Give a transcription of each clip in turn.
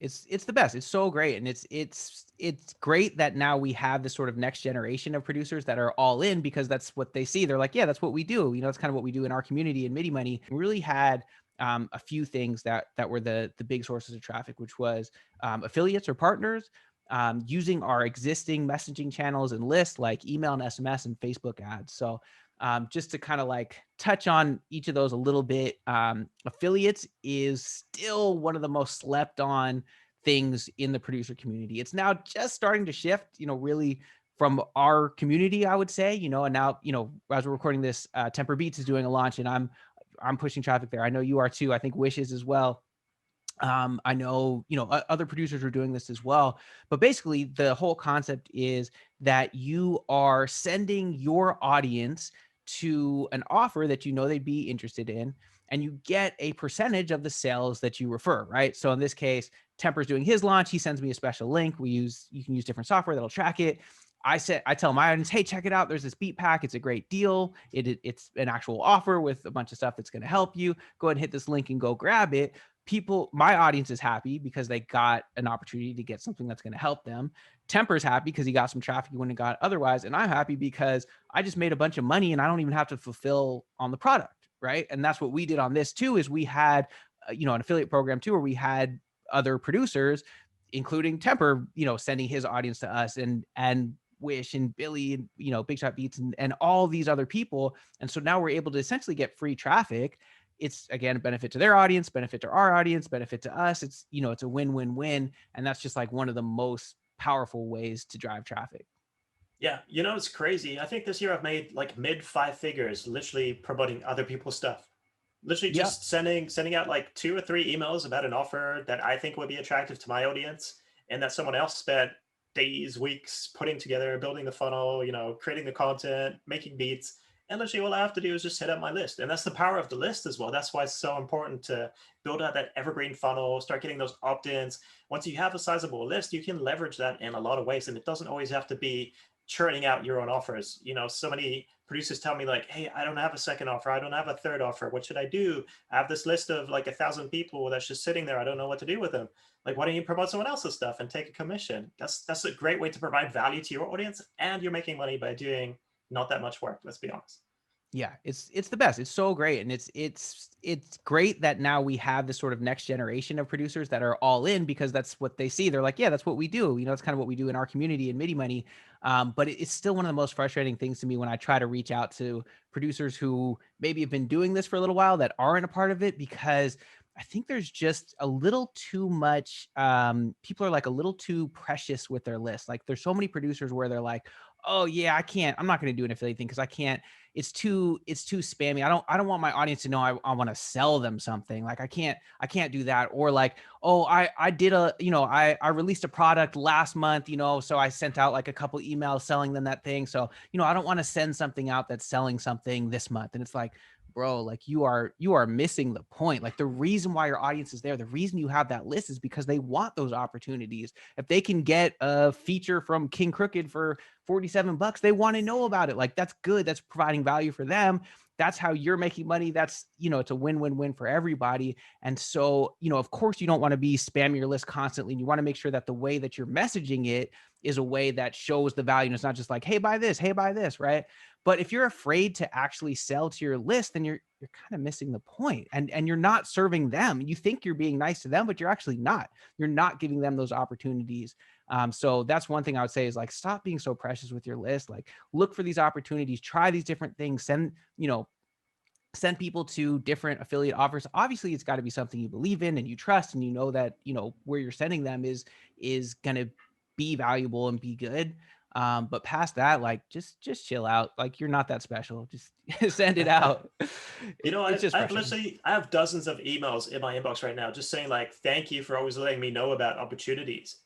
It's the best. It's so great, and it's great that now we have this sort of next generation of producers that are all in because that's what they see. They're like, yeah, that's what we do. That's kind of what we do in our community in Midi Money. We really had a few things that were the big sources of traffic, which was affiliates or partners using our existing messaging channels and lists like email and SMS and Facebook ads. So just to kind of like touch on each of those a little bit, affiliates is still one of the most slept on things in the producer community. It's now just starting to shift, really from our community, I would say, and now, as we're recording this, Temper Beats is doing a launch and I'm pushing traffic there. I know you are too. I think Wish is as well. I know, other producers are doing this as well. But basically, the whole concept is that you are sending your audience to an offer that they'd be interested in, and you get a percentage of the sales that you refer, right? So in this case, Temper's doing his launch. He sends me a special link. You can use different software that'll track it. I tell my audience, hey, check it out. There's this beat pack. It's a great deal. It's an actual offer with a bunch of stuff that's going to help you. Go ahead and hit this link and go grab it. My audience is happy because they got an opportunity to get something that's going to help them. Temper's happy because he got some traffic he wouldn't have got otherwise. And I'm happy because I just made a bunch of money and I don't even have to fulfill on the product. Right. And that's what we did on this too, is we had, an affiliate program too, where we had other producers, including Temper, sending his audience to us and Wish and Billy and, Big Shot Beats and all these other people. And so now we're able to essentially get free traffic. It's again a benefit to their audience, benefit to our audience, benefit to us. It's a win-win-win. And that's just like one of the most powerful ways to drive traffic. Yeah, it's crazy. I think this year I've made like mid five figures literally promoting other people's stuff. Literally Yeah. just sending out like two or three emails about an offer that I think would be attractive to my audience and that someone else spent days, weeks putting together, building the funnel, creating the content, making beats. And literally all I have to do is just hit up my list. And that's the power of the list as well. That's why it's so important to build out that evergreen funnel, start getting those opt-ins. Once you have a sizable list, you can leverage that in a lot of ways. And it doesn't always have to be churning out your own offers. So many producers tell me like, hey, I don't have a second offer. I don't have a third offer. What should I do? I have this list of like 1,000 people that's just sitting there. I don't know what to do with them. Like, why don't you promote someone else's stuff and take a commission? That's a great way to provide value to your audience, and you're making money by doing not that much work. Let's be honest. Yeah, it's the best. It's so great, and it's great that now we have this sort of next generation of producers that are all in because that's what they see. They're like, yeah, that's what we do. It's kind of what we do in our community in Midi Money. But it's still one of the most frustrating things to me when I try to reach out to producers who maybe have been doing this for a little while that aren't a part of it, because I think there's just a little too much. People are like a little too precious with their list. Like there's so many producers where they're like, oh yeah, I'm not going to do an affiliate thing because I can't, it's too spammy. I don't want my audience to know I want to sell them something. Like I can't do that. Or like, oh, I did I released a product last month, so I sent out like a couple emails selling them that thing. So, I don't want to send something out that's selling something this month. And it's like, bro, like you are missing the point. Like the reason why your audience is there, the reason you have that list is because they want those opportunities. If they can get a feature from King Crooked for $47, they want to know about it. Like that's good. That's providing value for them. That's how you're making money. That's, it's a win-win-win for everybody. And so, of course you don't want to be spamming your list constantly. And you want to make sure that the way that you're messaging it is a way that shows the value. And it's not just like, hey, buy this, right? But if you're afraid to actually sell to your list, then you're kind of missing the point. And you're not serving them. You think you're being nice to them, but you're actually not. You're not giving them those opportunities. So that's one thing I would say is like, stop being so precious with your list. Like look for these opportunities, try these different things, send people to different affiliate offers. Obviously it's got to be something you believe in and you trust, and that, where you're sending them is going to be valuable and be good. But past that, like just chill out. Like you're not that special. Just send it out. It's just frustrating. I have dozens of emails in my inbox right now just saying like, thank you for always letting me know about opportunities.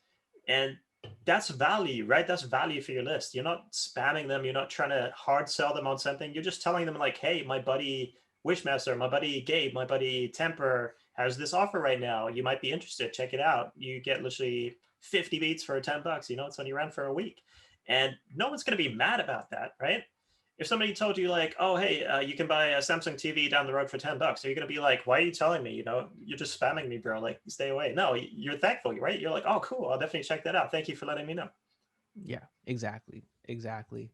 And that's value, right? That's value for your list. You're not spamming them. You're not trying to hard sell them on something. You're just telling them like, hey, my buddy Wishmaster, my buddy Gabe, my buddy Temper has this offer right now. You might be interested. Check it out. You get literally 50 beats for $10. It's only around for a week. And no one's going to be mad about that, right? if somebody told you like, oh, hey, you can buy a Samsung TV down the road for $10, are you going to be like, why are you telling me? You know, you're just spamming me, bro. Like, stay away. No, you're thankful, right? You're like, oh, cool. I'll definitely check that out. Thank you for letting me know. Yeah, exactly. Exactly.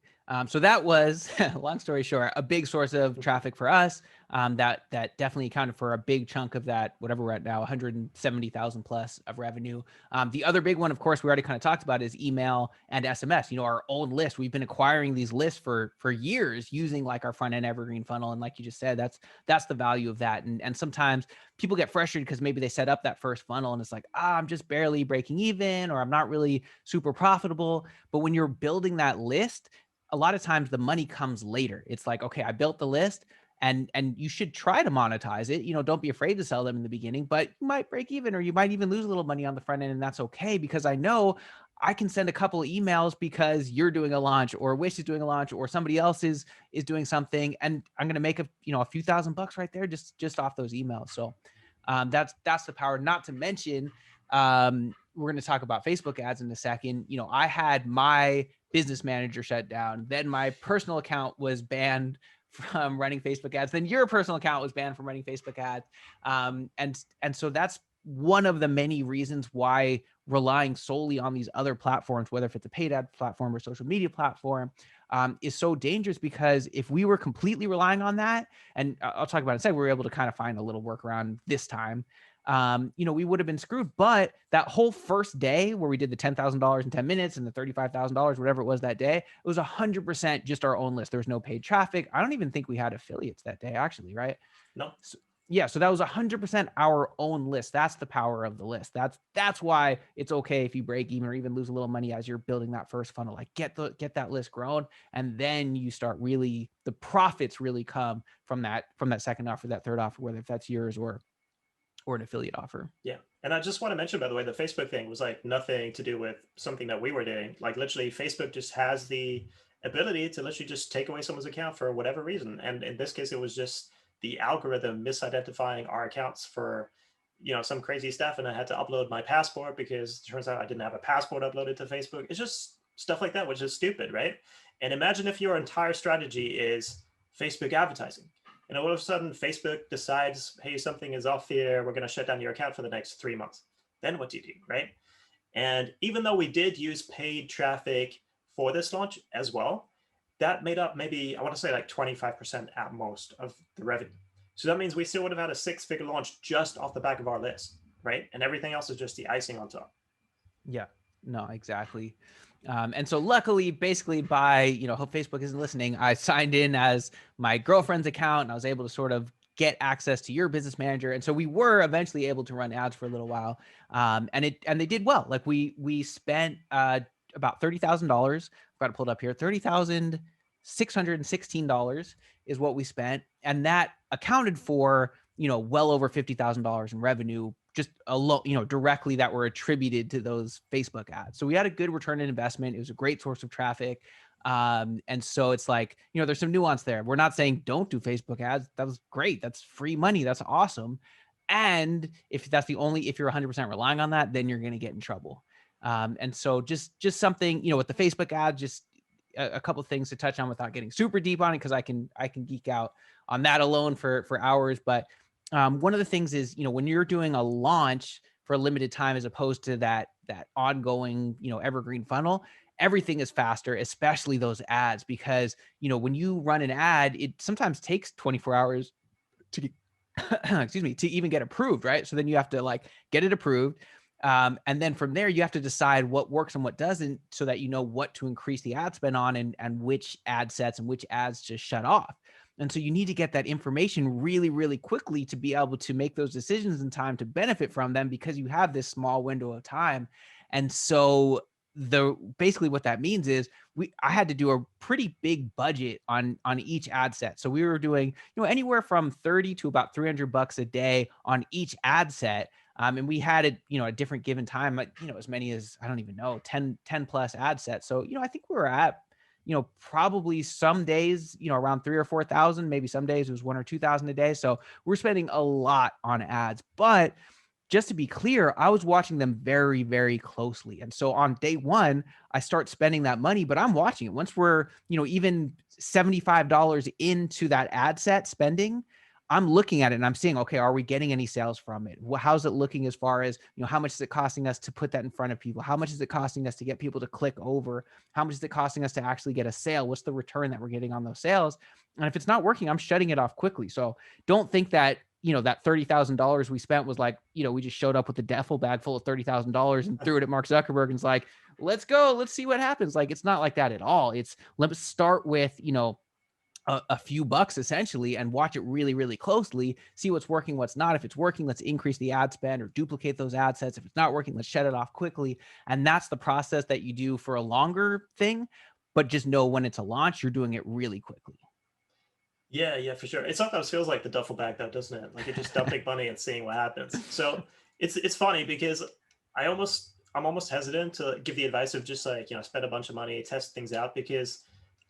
So that was, long story short, a big source of traffic for us. That definitely accounted for a big chunk of that, whatever we're at now, 170,000 plus of revenue. The other big one, of course, we already kind of talked about is email and SMS. You know, our own list. We've been acquiring these lists for years using like our front end evergreen funnel. And like you just said, that's the value of that. And sometimes people get frustrated because maybe they set up that first funnel and it's like, I'm just barely breaking even, or I'm not really super profitable. But when you're building that list, a lot of times the money comes later. It's like, okay, I built the list, and you should try to monetize it. You know, don't be afraid to sell them in the beginning, but you might break even, or you might even lose a little money on the front end, and that's okay, because I know I can send a couple of emails because you're doing a launch, or Wish is doing a launch, or somebody else is doing something, and I'm going to make a few $1,000 right there just off those emails. So that's the power. Not to mention, we're going to talk about Facebook ads in a second. You know, I had my business manager shut down. Then my personal account was banned from running Facebook ads. Then your personal account was banned from running Facebook ads. And so that's one of the many reasons why relying solely on these other platforms, whether if it's a paid ad platform or social media platform, is so dangerous, because if we were completely relying on that, and I'll talk about it in a second, we were able to kind of find a little workaround this time. We would have been screwed. But that whole first day where we did the $10,000 in 10 minutes and the $35,000, whatever it was that day, it was 100% just our own list. There was no paid traffic. I don't even think we had affiliates that day, actually, right? No. So, yeah, so that was 100% our own list. That's the power of the list. That's why it's okay if you break even or even lose a little money as you're building that first funnel. Like get that list grown, and then you start really, the profits really come from that second offer, that third offer, whether if that's yours or an affiliate offer. Yeah. And I just want to mention, by the way, the Facebook thing was like nothing to do with something that we were doing. Like literally, Facebook just has the ability to literally just take away someone's account for whatever reason. And in this case, it was just the algorithm misidentifying our accounts for, some crazy stuff. And I had to upload my passport because it turns out I didn't have a passport uploaded to Facebook. It's just stuff like that, which is stupid, right? And imagine if your entire strategy is Facebook advertising. And all of a sudden, Facebook decides, hey, something is off here. We're going to shut down your account for the next 3 months. Then what do you do, right? And even though we did use paid traffic for this launch as well, that made up maybe, I want to say like 25% at most of the revenue. So that means we still would have had a 6-figure launch just off the back of our list, right? And everything else is just the icing on top. Yeah, no, exactly. And so luckily, basically hope Facebook isn't listening, I signed in as my girlfriend's account, and I was able to sort of get access to your business manager. And so we were eventually able to run ads for a little while. And they did well. Like we spent about $30,000. I've got it pulled up here. $30,616 is what we spent. And that accounted for, well over $50,000 in revenue, just directly, that were attributed to those Facebook ads. So we had a good return on investment. It was a great source of traffic. And so it's like, there's some nuance there. We're not saying don't do Facebook ads. That was great. That's free money. That's awesome. And if you're 100% relying on that, then you're going to get in trouble. And so just something, with the Facebook ad, just a couple of things to touch on without getting super deep on it, because I can geek out on that alone for hours. But one of the things is, when you're doing a launch for a limited time, as opposed to that ongoing, evergreen funnel, everything is faster, especially those ads, because, when you run an ad, it sometimes takes 24 hours to excuse me, to even get approved, right? So then you have to like get it approved. And then from there, you have to decide what works and what doesn't, so that you know what to increase the ad spend on, and which ad sets and which ads to shut off. And so you need to get that information really, really quickly to be able to make those decisions in time to benefit from them, because you have this small window of time. And so basically what that means is I had to do a pretty big budget on each ad set. So we were doing, anywhere from 30 to about $300 a day on each ad set. And we had it, a different given time, like, as many as, I don't even know, 10 plus ad sets. So, I think we were at, probably some days, around 3,000 or 4,000, maybe some days it was 1,000 or 2,000 a day. So we're spending a lot on ads. But just to be clear, I was watching them very, very closely. And so on day one, I start spending that money, but I'm watching it. Once we're, even $75 into that ad set spending, I'm looking at it and I'm seeing, okay, are we getting any sales from it? How's it looking as far as, how much is it costing us to put that in front of people? How much is it costing us to get people to click over? How much is it costing us to actually get a sale? What's the return that we're getting on those sales? And if it's not working, I'm shutting it off quickly. So don't think that, that $30,000 we spent was like, we just showed up with a duffel bag full of $30,000 and threw it at Mark Zuckerberg and it's like, let's go, let's see what happens. Like, it's not like that at all. It's, let's start with, a few bucks essentially and watch it really, really closely, see what's working, what's not. If it's working, let's increase the ad spend or duplicate those ad sets. If it's not working, let's shut it off quickly. And that's the process that you do for a longer thing, but just know when it's a launch, you're doing it really quickly. Yeah, yeah, for sure. It sometimes feels like the duffel bag though, doesn't it? Like you're just dumping money and seeing what happens. So it's funny because I'm almost hesitant to give the advice of just like, spend a bunch of money, test things out, because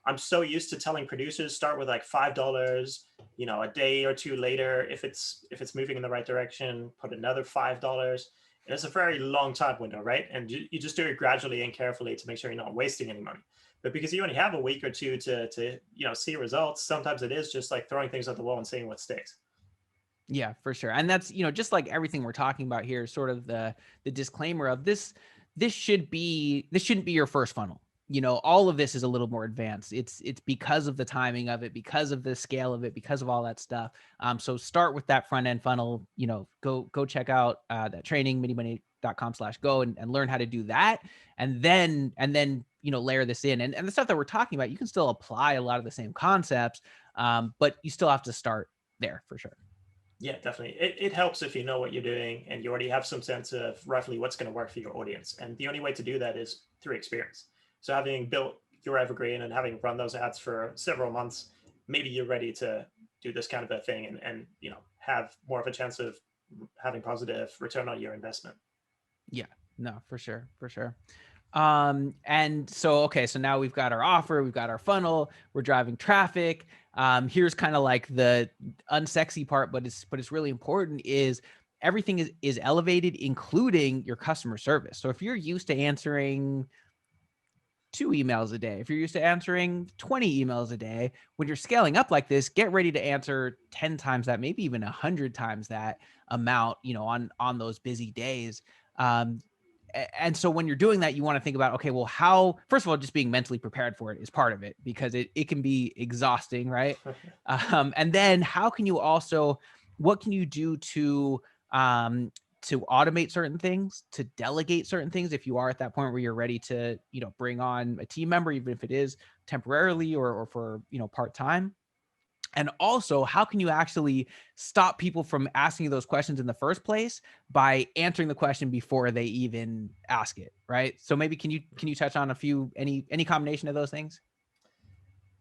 I'm so used to telling producers start with like $5, a day or two later, if it's moving in the right direction, put another $5. And it's a very long time window, right? And you just do it gradually and carefully to make sure you're not wasting any money. But because you only have a week or two to see results, sometimes it is just like throwing things at the wall and seeing what sticks. Yeah, for sure. And that's, just like everything we're talking about here, sort of the disclaimer of this shouldn't be your first funnel. All of this is a little more advanced. It's because of the timing of it, because of the scale of it, because of all that stuff. So start with that front end funnel, go check out that training, midimoney.com/go and learn how to do that. And then, layer this in and the stuff that we're talking about, you can still apply a lot of the same concepts. But you still have to start there for sure. Yeah, definitely. It helps if you know what you're doing and you already have some sense of roughly what's going to work for your audience. And the only way to do that is through experience. So having built your evergreen and having run those ads for several months, maybe you're ready to do this kind of a thing and have more of a chance of having positive return on your investment. Yeah, no, for sure, for sure. And so, okay, so now we've got our offer, we've got our funnel, we're driving traffic. Here's kind of like the unsexy part, but it's really important is everything is elevated, including your customer service. So if you're used to answering 2 emails a day, if you're used to answering 20 emails a day, when you're scaling up like this, get ready to answer 10 times that, maybe even 100 times that amount, on those busy days. Um, and so when you're doing that, you want to think about, okay, well, how, first of all, just being mentally prepared for it is part of it because it can be exhausting, right? And then how can you also, what can you do to automate certain things, to delegate certain things if you are at that point where you're ready to, bring on a team member, even if it is temporarily or for, part-time. And also, how can you actually stop people from asking you those questions in the first place by answering the question before they even ask it, right? So maybe can you touch on any combination of those things?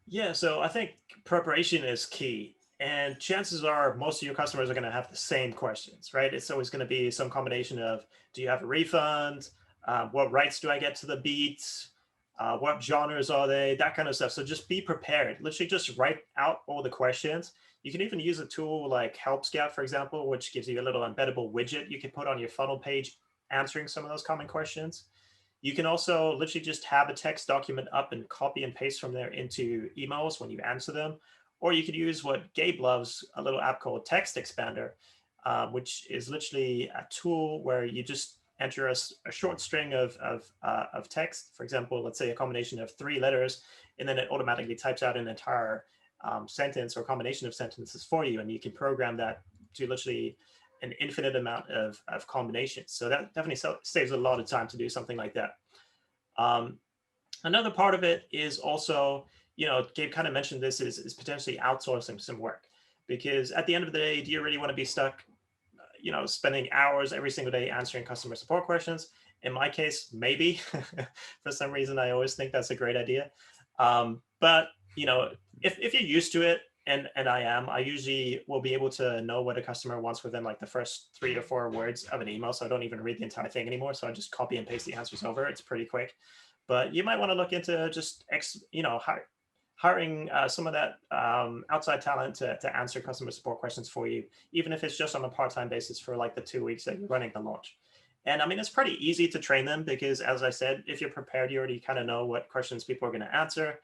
Yeah, so I think preparation is key. And chances are most of your customers are going to have the same questions, right? It's always going to be some combination of, do you have a refund? What rights do I get to the beats? What genres are they? That kind of stuff. So just be prepared. Literally just write out all the questions. You can even use a tool like Help Scout, for example, which gives you a little embeddable widget you can put on your funnel page answering some of those common questions. You can also literally just have a text document up and copy and paste from there into emails when you answer them. Or you could use what Gabe loves, a little app called Text Expander, which is literally a tool where you just enter a short string of text. For example, let's say a combination of 3 letters, and then it automatically types out an entire sentence or combination of sentences for you. And you can program that to literally an infinite amount of combinations. So that definitely saves a lot of time to do something like that. Um, Another part of it is also, Gabe kind of mentioned this is potentially outsourcing some work, because at the end of the day, do you really want to be stuck, spending hours every single day answering customer support questions? In my case, maybe. For some reason, I always think that's a great idea. But if you're used to it, and I usually will be able to know what a customer wants within like the first 3 or 4 words of an email. So I don't even read the entire thing anymore. So I just copy and paste the answers over. It's pretty quick. But you might want to look into just hiring some of that outside talent to answer customer support questions for you, even if it's just on a part-time basis for like the 2 weeks that you're running the launch. And I mean, it's pretty easy to train them because, as I said, if you're prepared, you already kind of know what questions people are going to answer.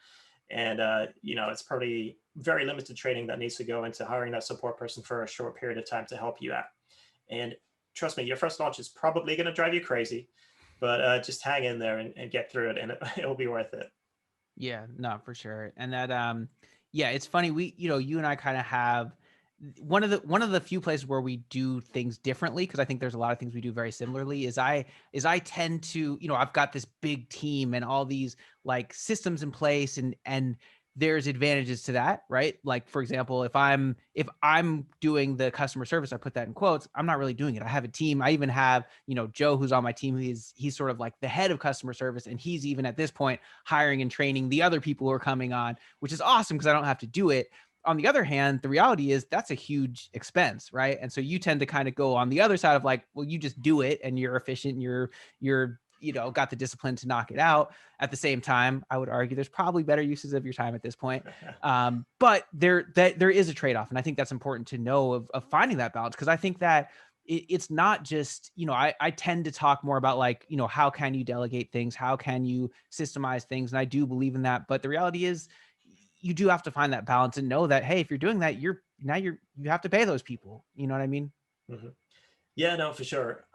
And, it's probably very limited training that needs to go into hiring that support person for a short period of time to help you out. And trust me, your first launch is probably going to drive you crazy, but just hang in there and get through it, and it'll be worth it. Yeah, no, for sure. And that yeah, it's funny. You and I kind of have one of the few places where we do things differently, because I think there's a lot of things we do very similarly, is I tend to, I've got this big team and all these like systems in place, and there's advantages to that, right? Like for example, if I'm doing the customer service, I put that in quotes, I'm not really doing it. I have a team. I even have, Joe, who's on my team. He's sort of like the head of customer service, and he's even at this point hiring and training the other people who are coming on, which is awesome because I don't have to do it. On the other hand, the reality is that's a huge expense, right? And so you tend to kind of go on the other side of like, well, you just do it and you're efficient, and you're got the discipline to knock it out. At the same time, I would argue there's probably better uses of your time at this point. But there is a trade-off, and I think that's important to know of finding that balance, because I think that it's not just, I tend to talk more about like, how can you delegate things, how can you systemize things, and I do believe in that. But the reality is, you do have to find that balance and know that, hey, if you're doing that, you have to pay those people. You know what I mean? Mhm. Yeah, no, for sure.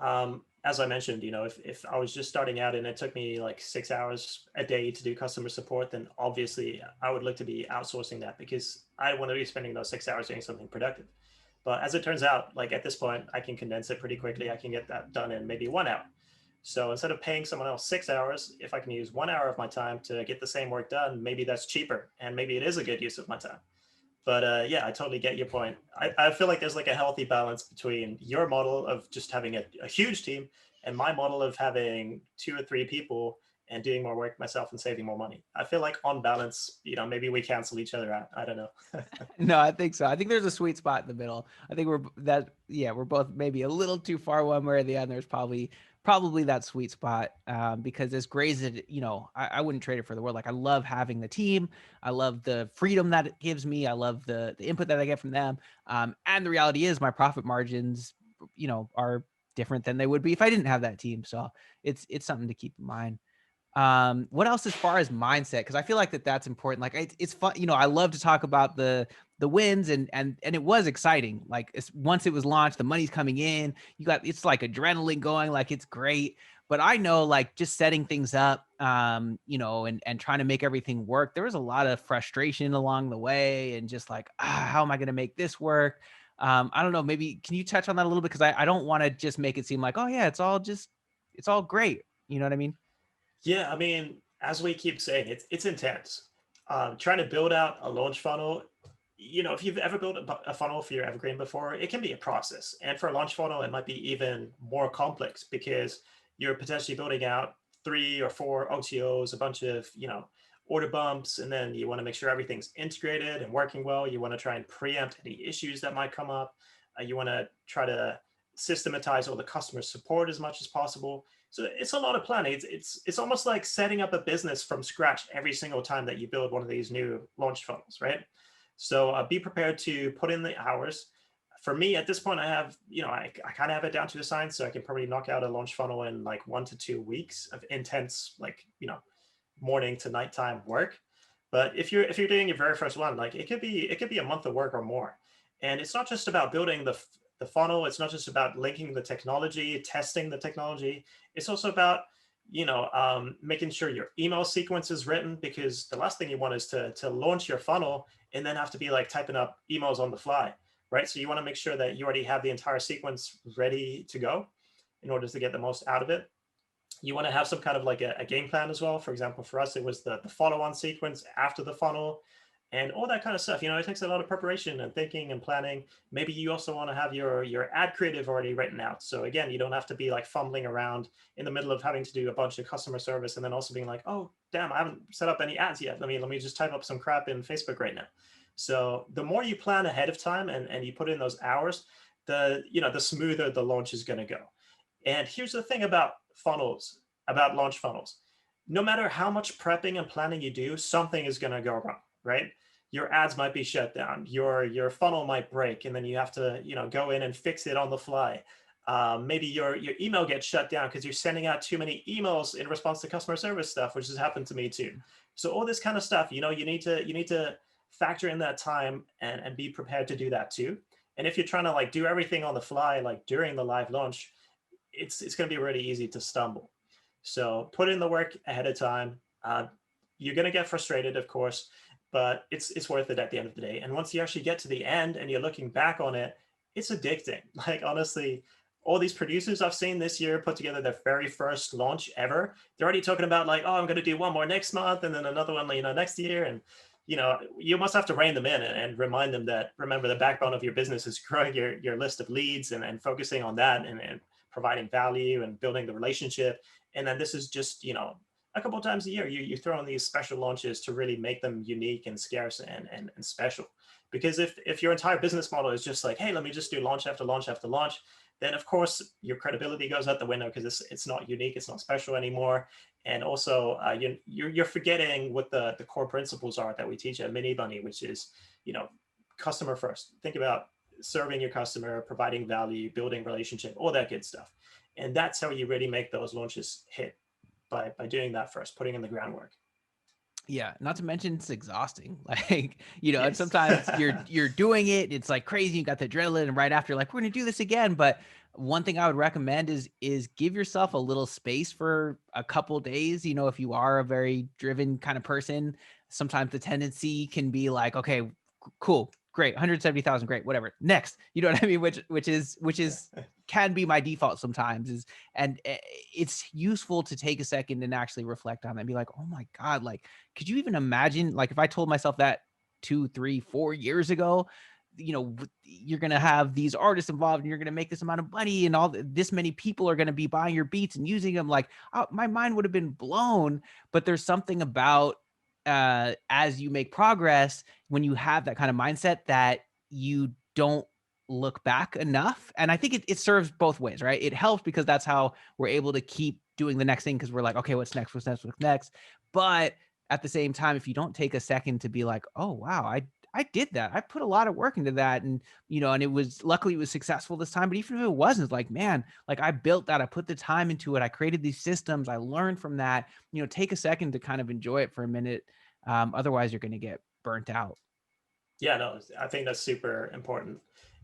As I mentioned, if I was just starting out and it took me like 6 hours a day to do customer support, then obviously I would look to be outsourcing that because I want to be spending those 6 hours doing something productive. But as it turns out, like at this point, I can condense it pretty quickly. I can get that done in maybe 1 hour. So instead of paying someone else 6 hours, if I can use 1 hour of my time to get the same work done, maybe that's cheaper and maybe it is a good use of my time. But yeah, I totally get your point. I feel like there's like a healthy balance between your model of just having a huge team and my model of having 2 or 3 people and doing more work myself and saving more money. I feel like on balance, maybe we cancel each other out. I don't know. No, I think so. I think there's a sweet spot in the middle. I think we're both maybe a little too far one way or the other. There's probably that sweet spot, because as great as it, I wouldn't trade it for the world. Like I love having the team. I love the freedom that it gives me. I love the input that I get from them. And the reality is my profit margins, are different than they would be if I didn't have that team. So it's something to keep in mind. What else as far as mindset? Because I feel like that's important. Like it's fun. I love to talk about the wins, and it was exciting. Like once it was launched, the money's coming in. It's like adrenaline going. Like it's great. But I know, like just setting things up, and trying to make everything work. There was a lot of frustration along the way, and just like, how am I going to make this work? I don't know. Maybe can you touch on that a little bit? Because I don't want to just make it seem like, oh yeah, it's all great. You know what I mean? Yeah, I mean, as we keep saying, it's intense. Trying to build out a launch funnel, if you've ever built a funnel for your evergreen before, it can be a process. And for a launch funnel, it might be even more complex because you're potentially building out 3 or 4 OTOs, a bunch of, order bumps, and then you want to make sure everything's integrated and working well. You want to try and preempt any issues that might come up. You want to try to systematize all the customer support as much as possible. So it's a lot of planning. It's almost like setting up a business from scratch every single time that you build one of these new launch funnels, right? So be prepared to put in the hours. For me, at this point, I have, I kind of have it down to a science, so I can probably knock out a launch funnel in like 1 to 2 weeks of intense, like, morning to nighttime work. But if you're doing your very first one, like it could be a month of work or more. And it's not just about building the funnel. It's not just about linking the technology, testing the technology. It's also about making sure your email sequence is written, because the last thing you want is to launch your funnel and then have to be like typing up emails on the fly, right? So you want to make sure that you already have the entire sequence ready to go in order to get the most out of it. You want to have some kind of like a game plan as well. For example, for us, it was the follow-on sequence after the funnel and all that kind of stuff. It takes a lot of preparation and thinking and planning. Maybe you also want to have your ad creative already written out. So again, you don't have to be like fumbling around in the middle of having to do a bunch of customer service and then also being like, oh, damn, I haven't set up any ads yet. Let me just type up some crap in Facebook right now. So the more you plan ahead of time and you put in those hours, the smoother the launch is going to go. And here's the thing about launch funnels. No matter how much prepping and planning you do, something is going to go wrong, right? Your ads might be shut down, your funnel might break, and then you have to, go in and fix it on the fly. Maybe your email gets shut down because you're sending out too many emails in response to customer service stuff, which has happened to me too. So all this kind of stuff, you need to factor in that time and be prepared to do that too. And if you're trying to like do everything on the fly, like during the live launch, it's going to be really easy to stumble. So put in the work ahead of time. You're going to get frustrated, of course, but it's worth it at the end of the day. And once you actually get to the end and you're looking back on it, it's addicting. Like honestly, all these producers I've seen this year put together their very first launch ever. They're already talking about like, oh, I'm going to do one more next month and then another one, next year. And you must have to rein them in and remind them that remember the backbone of your business is growing your list of leads and focusing on that and providing value and building the relationship. And then this is just, a couple of times a year, you throw in these special launches to really make them unique and scarce and special. Because if your entire business model is just like, hey, let me just do launch after launch after launch, then of course your credibility goes out the window because it's not unique, it's not special anymore. And also you're forgetting what the core principles are that we teach at Midi Money, which is, customer first. Think about serving your customer, providing value, building relationship, all that good stuff. And that's how you really make those launches hit, by doing that first, putting in the groundwork. Yeah, not to mention it's exhausting. Like, and Yes. sometimes you're doing it, it's like crazy, you got the adrenaline, and right after like we're gonna do this again. But one thing I would recommend is give yourself a little space for a couple days. If you are a very driven kind of person, sometimes the tendency can be like, okay, cool, great, 170,000, great, whatever. Next, you know what I mean? Which is can be my default sometimes is and it's useful to take a second and actually reflect on that and be like, oh my God, like, could you even imagine, like, if I told myself that 2, 3, 4 years ago, you're going to have these artists involved and you're going to make this amount of money and this many people are going to be buying your beats and using them, like, my mind would have been blown. But there's something about as you make progress, when you have that kind of mindset that you don't look back enough. And I think it serves both ways, right? It helps because that's how we're able to keep doing the next thing because we're like, okay, what's next? What's next? What's next? But at the same time, if you don't take a second to be like, oh wow, I did that. I put a lot of work into that. And and luckily it was successful this time. But even if it wasn't, it's like, man, like I built that, I put the time into it, I created these systems, I learned from that. Take a second to kind of enjoy it for a minute. Otherwise you're gonna get burnt out. Yeah, no, I think that's super important.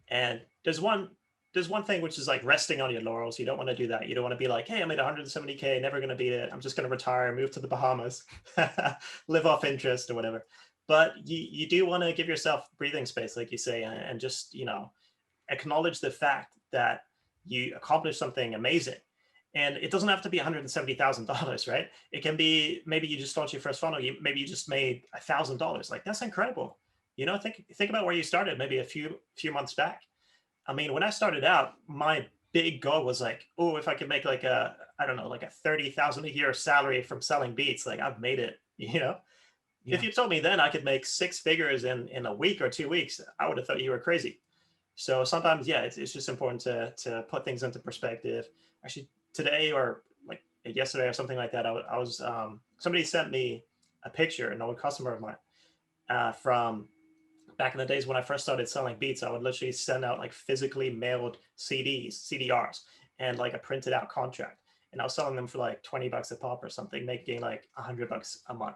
And there's one thing which is like resting on your laurels. You don't want to do that. You don't want to be like, hey, I made 170K, never going to beat it. I'm just going to retire, move to the Bahamas, live off interest or whatever. But you do want to give yourself breathing space, like you say, and just acknowledge the fact that you accomplished something amazing. And it doesn't have to be $170,000, right? It can be maybe you just launched your first funnel. Maybe you just made $1,000. Like that's incredible. Think about where you started maybe a few months back. I mean, when I started out, my big goal was like, oh, if I could make like I don't know, like a 30,000 a year salary from selling beats, like I've made it. If Yeah. you told me then I could make six figures in a week or 2 weeks, I would have thought you were crazy. So sometimes, yeah, it's just important to put things into perspective. Actually, today or like yesterday or something like that, I was somebody sent me a picture, an old customer of mine, from back in the days when I first started selling beats. I would literally send out like physically mailed CDs, CDRs, and like a printed out contract. And I was selling them for like 20 bucks a pop or something, making like $100 a month.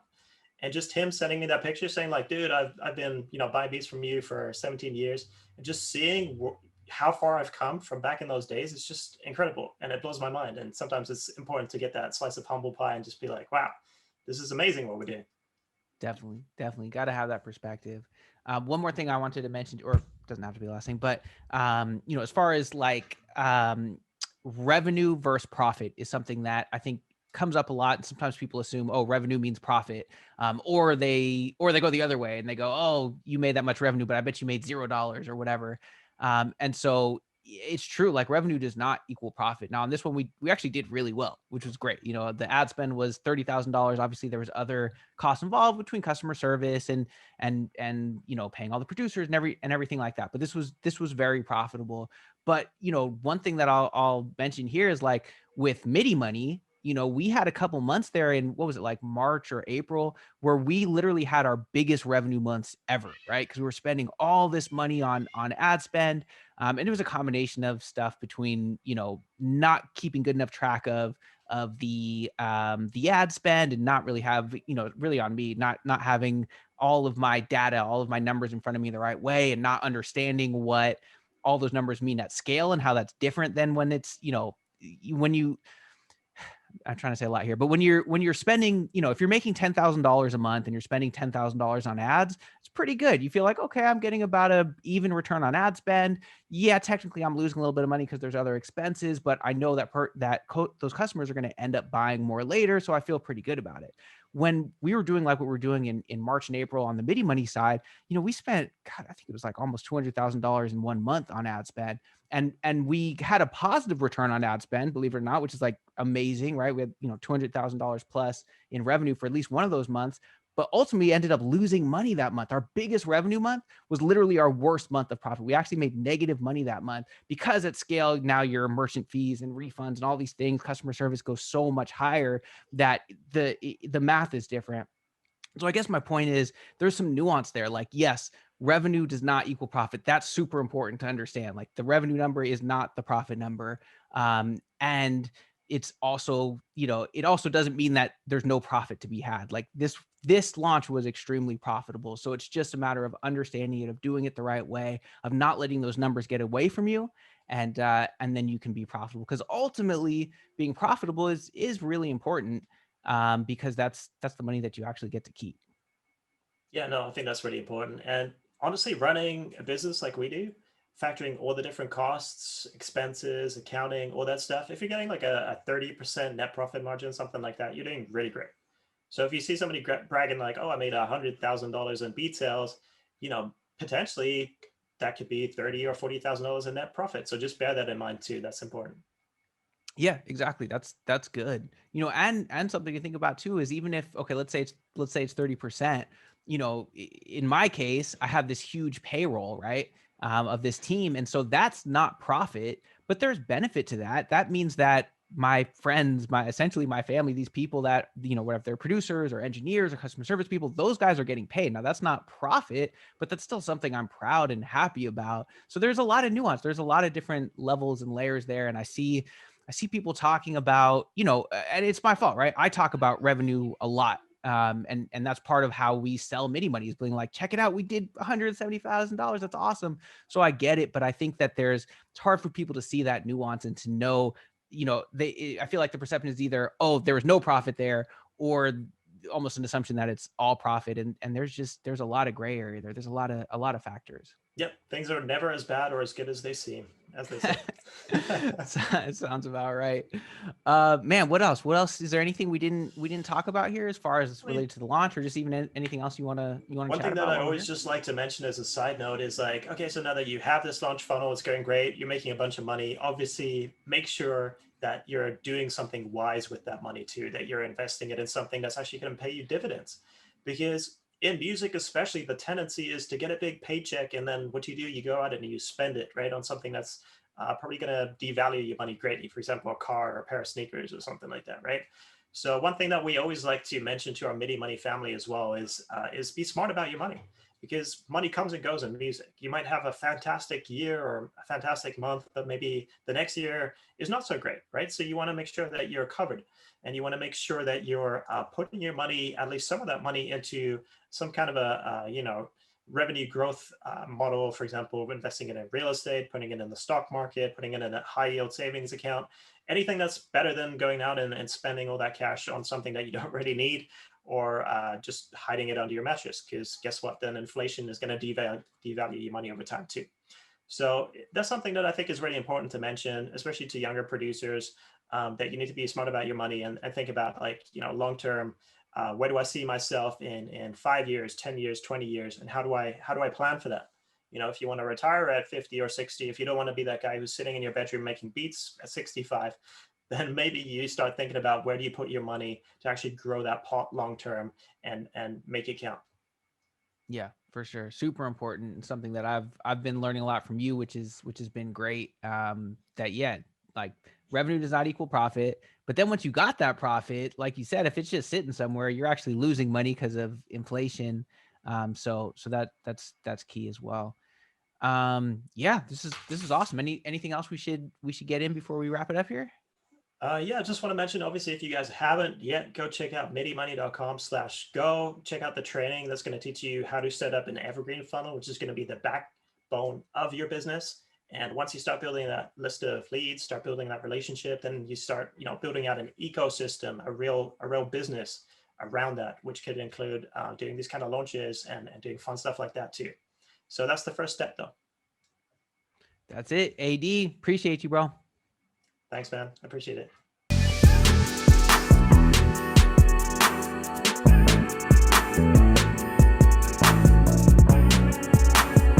And just him sending me that picture saying like, dude, I've been, buying beats from you for 17 years, and just seeing how far I've come from back in those days, it's just incredible. And it blows my mind. And sometimes it's important to get that slice of humble pie and just be like, wow, this is amazing what we're doing. Definitely, definitely got to have that perspective. One more thing I wanted to mention, or doesn't have to be the last thing, but as far as like revenue versus profit is something that I think comes up a lot. And sometimes people assume, oh, revenue means profit, or they go the other way and they go, oh, you made that much revenue, but I bet you made $0 or whatever. And so it's true, like revenue does not equal profit. Now on this one, we actually did really well, which was great. The ad spend was $30,000. Obviously there was other costs involved between customer service and paying all the producers and everything like that. But this was very profitable. But one thing that I'll mention here is like with Midi Money, we had a couple months there in, what was it, like March or April, where we literally had our biggest revenue months ever, right? Because we were spending all this money on ad spend. And it was a combination of stuff between, not keeping good enough track of the ad spend, and not really have, really on me, not having all of my data, all of my numbers in front of me the right way, and not understanding what all those numbers mean at scale, and how that's different than when it's, when you I'm trying to say a lot here, but when you're spending, if you're making $10,000 a month and you're spending $10,000 on ads, it's pretty good. You feel like, okay, I'm getting about a even return on ad spend. Yeah, technically I'm losing a little bit of money because there's other expenses, but I know those customers are going to end up buying more later, so I feel pretty good about it. When we were doing like what we're doing in March and April on the Midi Money side, we spent, God, I think it was like almost $200,000 in 1 month on ad spend, and we had a positive return on ad spend, believe it or not, which is like amazing, right? We had, $200,000 plus in revenue for at least one of those months, but ultimately ended up losing money that month. Our biggest revenue month was literally our worst month of profit. We actually made negative money that month, because at scale now your merchant fees and refunds and all these things, customer service goes so much higher that the math is different. So I guess my point is, there's some nuance there. Like, yes, revenue does not equal profit. That's super important to understand. Like, the revenue number is not the profit number. And it's also, it also doesn't mean that there's no profit to be had. Like, this launch was extremely profitable. So it's just a matter of understanding it, of doing it the right way, of not letting those numbers get away from you. And then you can be profitable, because ultimately being profitable is really important, because that's the money that you actually get to keep. Yeah, no, I think that's really important. And honestly, running a business like we do, factoring all the different costs, expenses, accounting, all that stuff, if you're getting like a 30% net profit margin, something like that, you're doing really great. So if you see somebody bragging like, "Oh, I made $100,000 in beat sales," potentially that could be 30 or $40,000 in net profit. So just bear that in mind too. That's important. Yeah, exactly. That's good. And something to think about too is, even if, okay, let's say it's 30%, in my case, I have this huge payroll, right? Of this team. And so that's not profit, but there's benefit to that. That means that my friends, essentially my family, these people that, whatever, they're producers or engineers or customer service people, those guys are getting paid. Now that's not profit, but that's still something I'm proud and happy about. So there's a lot of nuance. There's a lot of different levels and layers there. And I see people talking about, and it's my fault, right? I talk about revenue a lot. And that's part of how we sell Midi Money, is being like, check it out, we did $170,000. That's awesome. So I get it, but I think that it's hard for people to see that nuance and to know, I feel like the perception is either, oh, there was no profit there, or almost an assumption that it's all profit. And there's a lot of gray area there. There's a lot of factors. Yep, things are never as bad or as good as they seem, as they say. It sounds about right. Man, what else? What else? Is there anything we didn't talk about here, as far as I mean, related to the launch, or just even anything else you want to one chat thing that about I while we're always here? just like to mention as a side note is like, okay, so now that you have this launch funnel, it's going great, you're making a bunch of money. Obviously, make sure that you're doing something wise with that money too, that you're investing it in something that's actually going to pay you dividends. Because in music, especially, the tendency is to get a big paycheck, and then what you do, you go out and you spend it, right, on something that's probably going to devalue your money greatly. For example, a car or a pair of sneakers or something like that, right? So one thing that we always like to mention to our MIDI Money family as well is be smart about your money, because money comes and goes in music. You might have a fantastic year or a fantastic month, but maybe the next year is not so great, right? So you want to make sure that you're covered, and you want to make sure that you're putting your money, at least some of that money, into some kind of a revenue growth model. For example, investing it in real estate, putting it in the stock market, putting it in a high yield savings account, anything that's better than going out and spending all that cash on something that you don't really need, or just hiding it under your mattress. Because guess what? Then inflation is going to devalue your money over time too. So that's something that I think is really important to mention, especially to younger producers, that you need to be smart about your money, and think about, like, long term. Where do I see myself in 5 years, 10 years, 20 years, and how do I plan for that? If you want to retire at 50 or 60, if you don't want to be that guy who's sitting in your bedroom making beats at 65, then maybe you start thinking about where do you put your money to actually grow that pot long term, and make it count. Yeah, for sure. Super important, and something that I've been learning a lot from you, which has been great. That, yeah, like, revenue does not equal profit, But then once you got that profit, like you said, if it's just sitting somewhere, you're actually losing money because of inflation. So that's key as well. Yeah, this is awesome. Anything else we should get in before we wrap it up here? Yeah, just want to mention, obviously, if you guys haven't yet, go check out midimoney.com/go. Check out the training that's going to teach you how to set up an evergreen funnel, which is going to be the backbone of your business. And once you start building that list of leads, start building that relationship, then you start, building out an ecosystem, a real business around that, which could include doing these kind of launches and doing fun stuff like that too. So that's the first step, though. That's it. AD, appreciate you, bro. Thanks, man. I appreciate it.